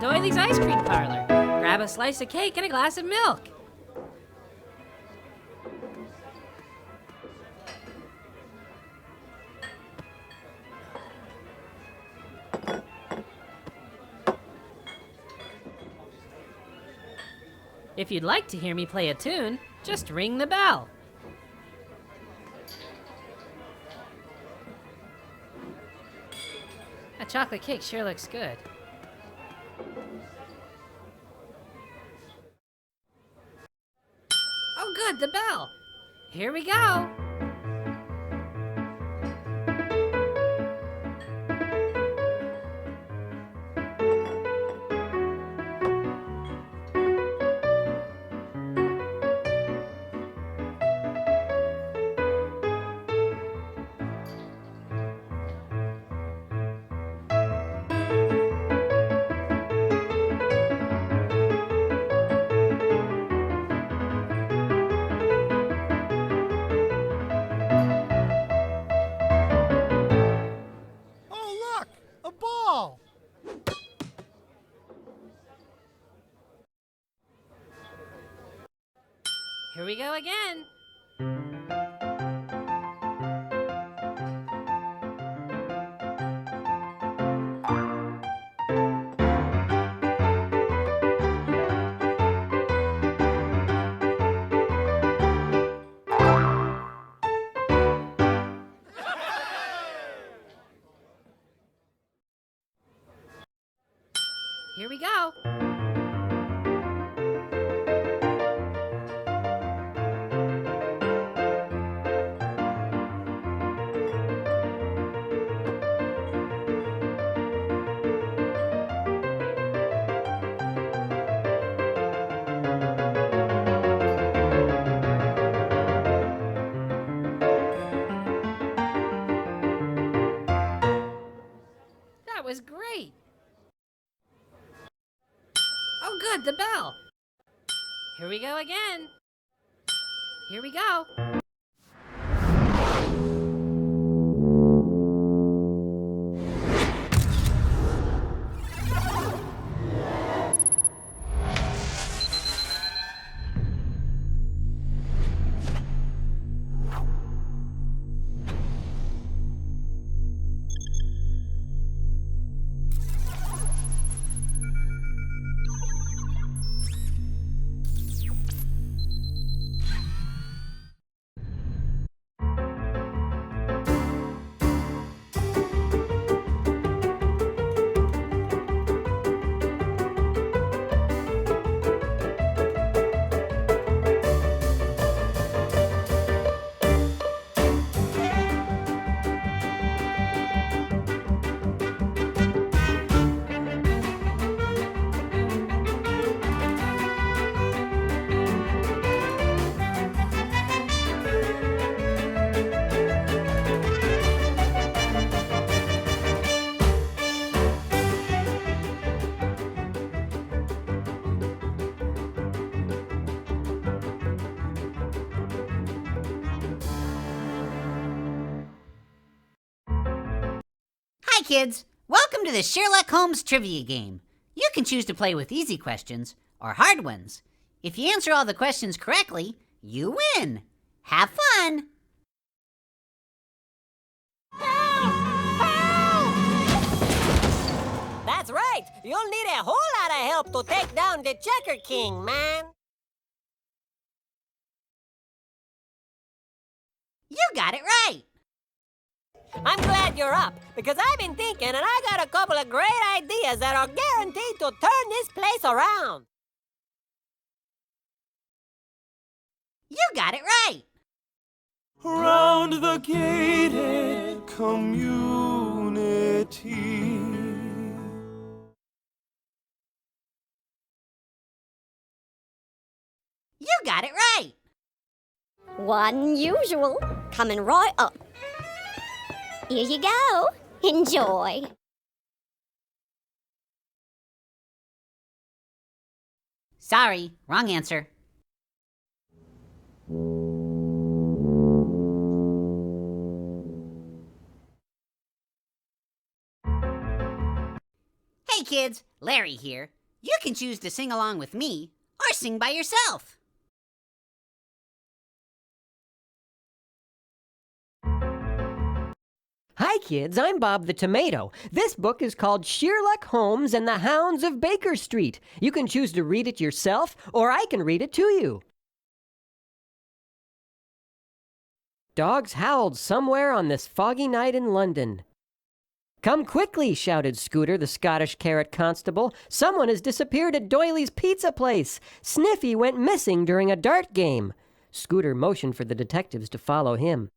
Doilies Ice Cream Parlor. Grab a slice of cake and a glass of milk. If you'd like to hear me play a tune, just ring the bell. That chocolate cake sure looks good. Oh good, the bell. Here we go. Here we go again. Here we go. That was great. Oh good, the bell. Here we go again. Here we go. Hi kids, welcome to the Sheerluck Holmes trivia game. You can choose to play with easy questions or hard ones. If you answer all the questions correctly, you win. Have fun! That's right! You'll need a whole lot of help to take down the Checker King, man! You got it right! I'm glad you're up, because I've been thinking and I got a couple of great ideas that are guaranteed to turn this place around. You got it right! Round the gated community. You got it right! One usual, coming right up. Here you go. Enjoy. Sorry, wrong answer. Hey kids, Larry here. You can choose to sing along with me or sing by yourself. Hi kids, I'm Bob the Tomato. This book is called Sheerluck Holmes and the Hounds of Baker Street. You can choose to read it yourself, or I can read it to you. Dogs howled somewhere on this foggy night in London. "Come quickly," shouted Scooter, the Scottish carrot constable. "Someone has disappeared at Doyley's pizza place. Sniffy went missing during a dart game." Scooter motioned for the detectives to follow him.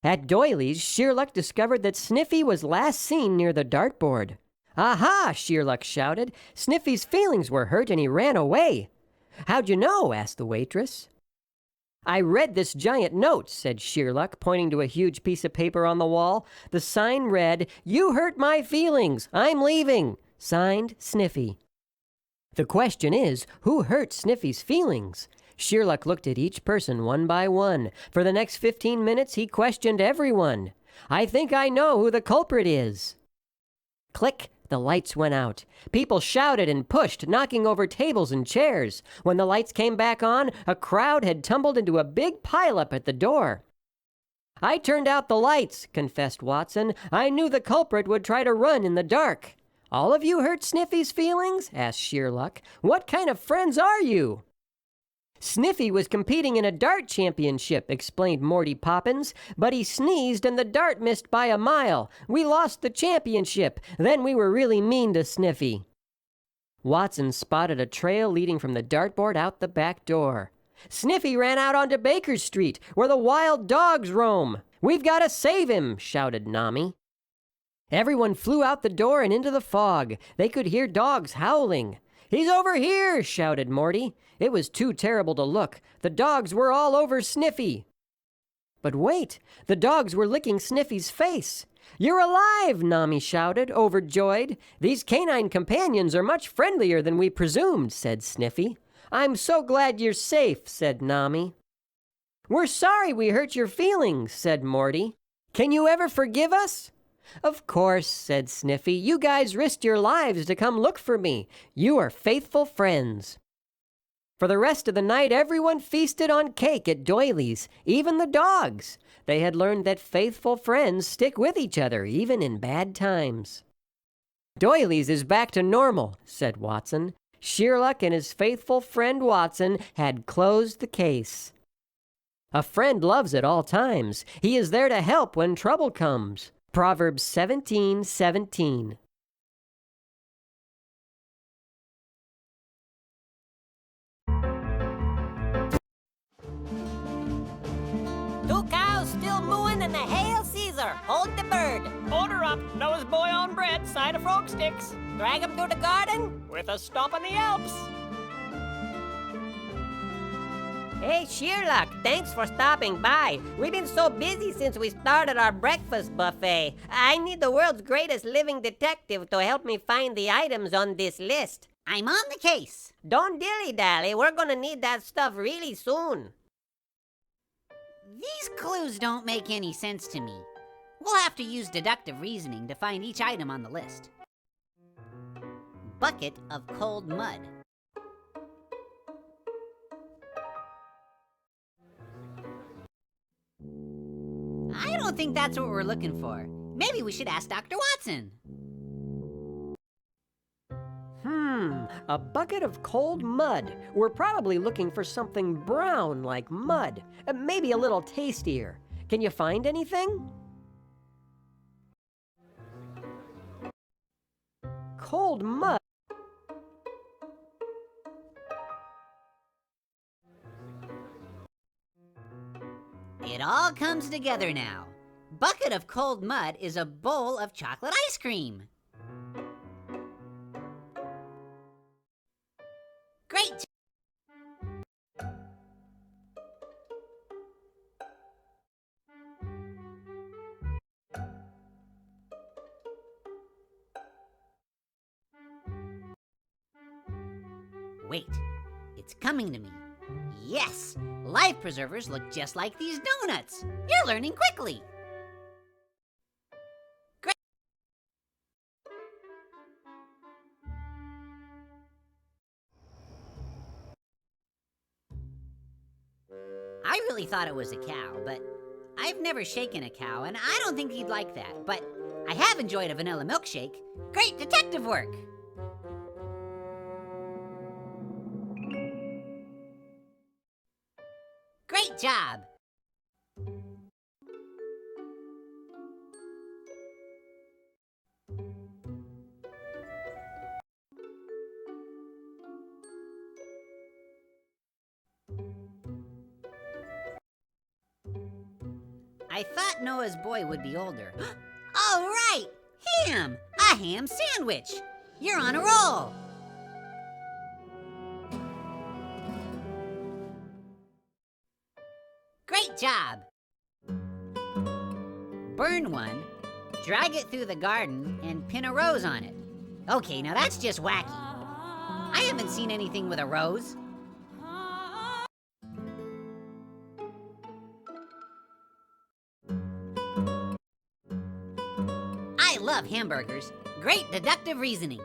At Doyley's, Sheerluck discovered that Sniffy was last seen near the dartboard. "Aha!" Sheerluck shouted. "Sniffy's feelings were hurt and he ran away." "How'd you know?" asked the waitress. "I read this giant note," said Sheerluck, pointing to a huge piece of paper on the wall. The sign read, "You hurt my feelings. I'm leaving. Signed, Sniffy." The question is, who hurt Sniffy's feelings? Sheerluck looked at each person one by one. For the next 15 minutes, he questioned everyone. "I think I know who the culprit is." Click, the lights went out. People shouted and pushed, knocking over tables and chairs. When the lights came back on, a crowd had tumbled into a big pileup at the door. "I turned out the lights," confessed Watson. "I knew the culprit would try to run in the dark." "All of you hurt Sniffy's feelings?" asked Sheerluck. "What kind of friends are you?" "Sniffy was competing in a dart championship," explained Morty Poppins, "but he sneezed and the dart missed by a mile. We lost the championship. Then we were really mean to Sniffy." Watson spotted a trail leading from the dartboard out the back door. "Sniffy ran out onto Baker Street, where the wild dogs roam. We've got to save him," shouted Nami. Everyone flew out the door and into the fog. They could hear dogs howling. "He's over here," shouted Morty. It was too terrible to look. The dogs were all over Sniffy. But wait, the dogs were licking Sniffy's face. "You're alive!" Nami shouted, overjoyed. "These canine companions are much friendlier than we presumed," said Sniffy. "I'm so glad you're safe," said Nami. "We're sorry we hurt your feelings," said Morty. "Can you ever forgive us?" "Of course," said Sniffy. "You guys risked your lives to come look for me. You are faithful friends." For the rest of the night, everyone feasted on cake at Doyley's, even the dogs. They had learned that faithful friends stick with each other, even in bad times. "Doyley's is back to normal," said Watson. Sheerluck and his faithful friend Watson had closed the case. A friend loves at all times. He is there to help when trouble comes. Proverbs 17:17. Two cows still mooing and the Hail Caesar. Hold the bird. Order up. Noah's boy on bread, side of frog sticks. Drag him to the garden. With a stop in the Alps. Hey, Sheerluck, thanks for stopping by. We've been so busy since we started our breakfast buffet. I need the world's greatest living detective to help me find the items on this list. I'm on the case. Don't dilly-dally. We're gonna need that stuff really soon. These clues don't make any sense to me. We'll have to use deductive reasoning to find each item on the list. Bucket of cold mud. I don't think that's what we're looking for. Maybe we should ask Dr. Watson. A bucket of cold mud. We're probably looking for something brown like mud. Maybe a little tastier. Can you find anything? Cold mud. It all comes together now. Bucket of cold mud is a bowl of chocolate ice cream. Great! Wait, it's coming to me. Yes! Life preservers look just like these donuts. You're learning quickly. Great. immediately thought it was a cow, but I've never shaken a cow, and I don't think you'd like that. But I have enjoyed a vanilla milkshake. Great detective work! Great job! I thought Noah's boy would be older. All right! Ham! A ham sandwich! You're on a roll! Great job! Burn one, drag it through the garden, and pin a rose on it. Okay, now that's just wacky. I haven't seen anything with a rose. I love hamburgers. Great deductive reasoning.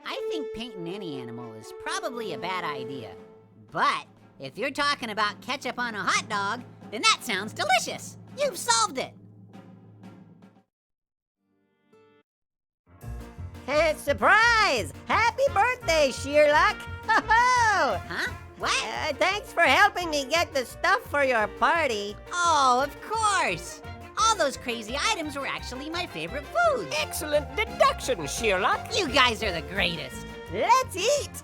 I think painting any animal is probably a bad idea. But if you're talking about ketchup on a hot dog, then that sounds delicious. You've solved it. Surprise! Happy birthday, Sheerluck! Ho-ho! Huh? What? Thanks for helping me get the stuff for your party. Oh, of course. All those crazy items were actually my favorite foods. Excellent deduction, Sheerluck. You guys are the greatest. Let's eat!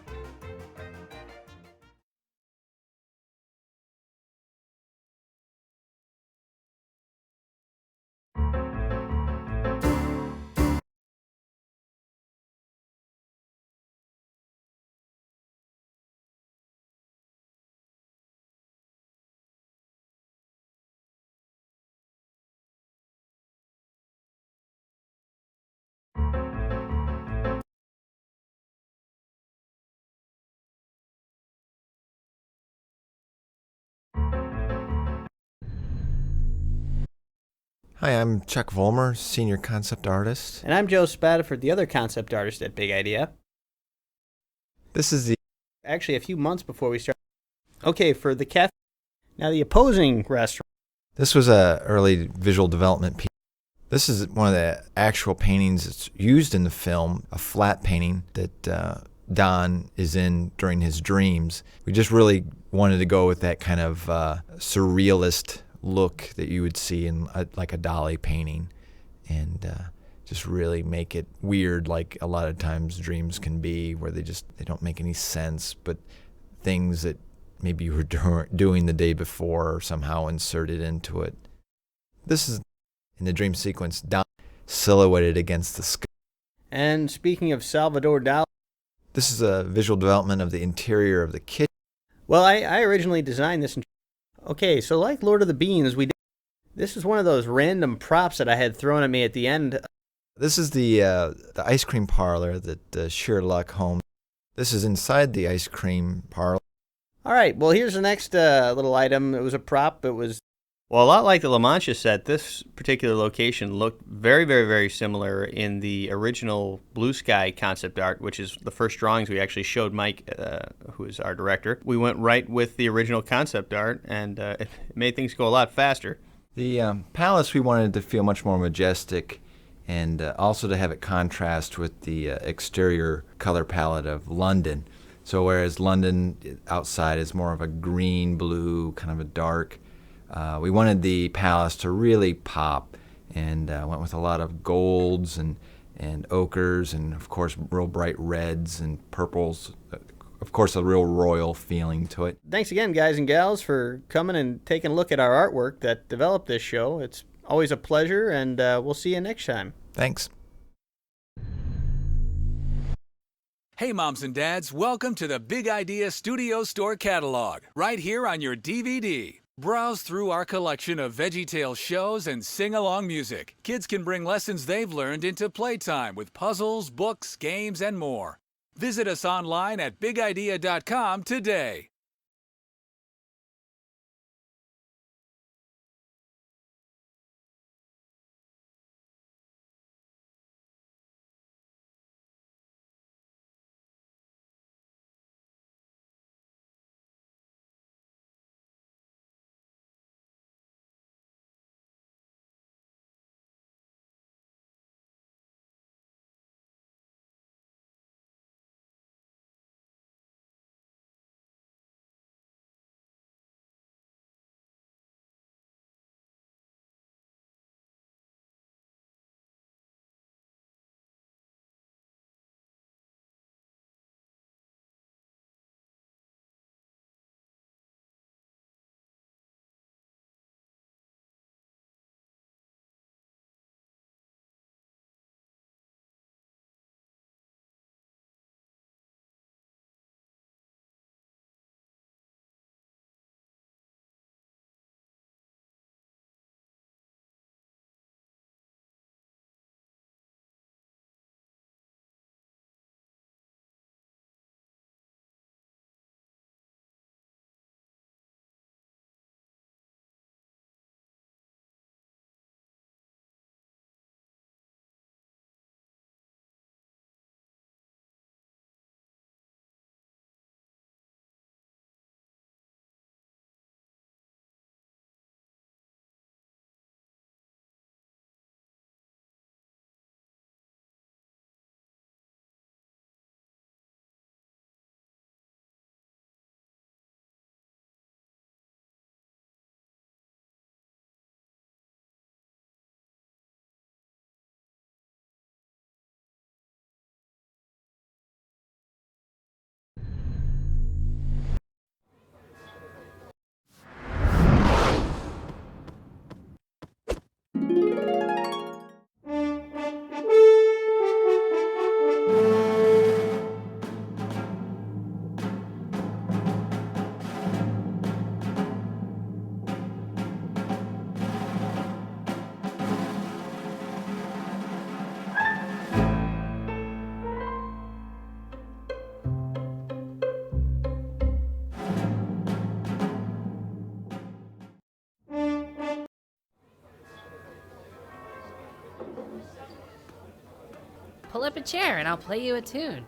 Hi, I'm Chuck Vollmer, Senior Concept Artist. And I'm Joe Spadaford, the other concept artist at Big Idea. This is the... Actually, a few months before we started. Okay, for the cafe. Now, the opposing restaurant. This was a early visual development piece. This is one of the actual paintings that's used in the film, a flat painting that Don is in during his dreams. We just really wanted to go with that kind of surrealist look that you would see in like a Dali painting, and just really make it weird, like a lot of times dreams can be, where they don't make any sense, but things that maybe you were doing the day before are somehow inserted into it. This is in the dream sequence, Don silhouetted against the sky. And speaking of Salvador Dali, this is a visual development of the interior of the kitchen. Well, I originally designed this. Okay, so like Lord of the Beans, this is one of those random props that I had thrown at me at the end. This is the ice cream parlor that Sheerluck Holmes. This is inside the ice cream parlor. All right, well, here's the next little item. It was a prop. It was, well, a lot like the La Mancha set. This particular location looked very, very, very similar in the original Blue Sky concept art, which is the first drawings we actually showed Mike, who is our director. We went right with the original concept art, and it made things go a lot faster. The palace we wanted to feel much more majestic, and also to have it contrast with the exterior color palette of London. So whereas London outside is more of a green, blue, kind of a dark, we wanted the palace to really pop, and went with a lot of golds and ochres, and of course real bright reds and purples. Of course, a real royal feeling to it. Thanks again, guys and gals, for coming and taking a look at our artwork that developed this show. It's always a pleasure, and we'll see you next time. Thanks. Hey moms and dads, welcome to the Big Idea Studio Store catalog, right here on your DVD. Browse through our collection of Veggietales shows and sing-along music. Kids can bring lessons they've learned into playtime with puzzles, books, games, and more. Visit us online at bigidea.com today. Pull up a chair and I'll play you a tune.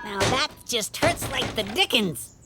Now that just hurts like the dickens.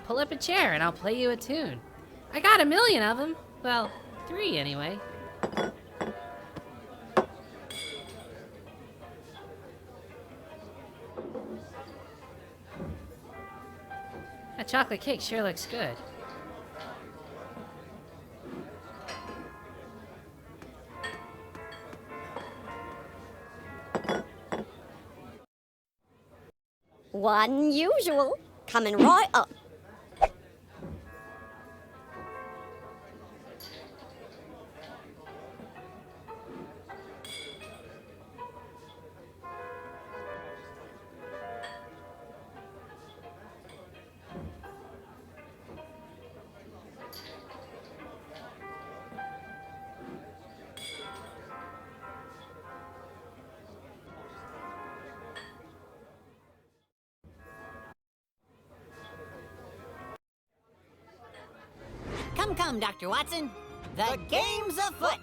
Pull up a chair and I'll play you a tune. I got 1,000,000 of them. Well, 3 anyway. That chocolate cake sure looks good. One usual. Coming right up. Come, Dr. Watson. The game's afoot.